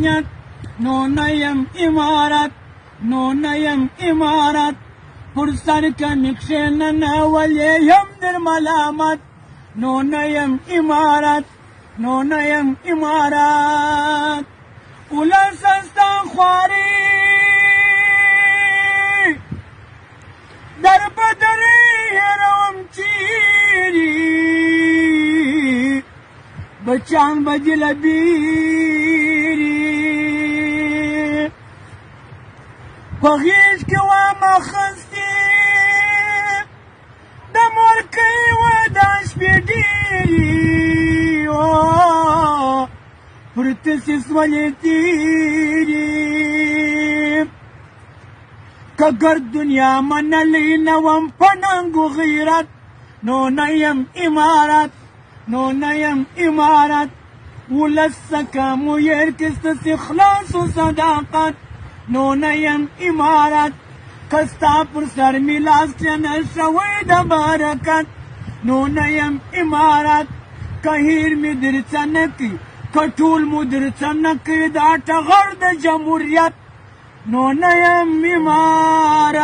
حقانیت نو نیم امارت نو نیم امارت پر سر کنی کښېننه ولې یم در ملامت نو نیم امارت نو نیم امارت ولس ستا خواري در بدرې هېروم چیرې بچیان به دې له بیرې په غېږ کې وم اخیستې د مورکۍ و دا شپې ډېرې پر تسې سولې تېرې که ګرد دنیا منلی نه وم په ننګ و غیرت نو نه یم امارت نو نه یم امارت ولس څخه مو ير کې ستاسې خلاص و صداقت نو نه یم امارت که ستا پر سر مې لاس کښېنه شوی د برکت نو نه یم امارت که هیر مې در څه نه کوي که ټول مو در څه نه کوي دا ټغر د جمهوریت نو نه یم امارت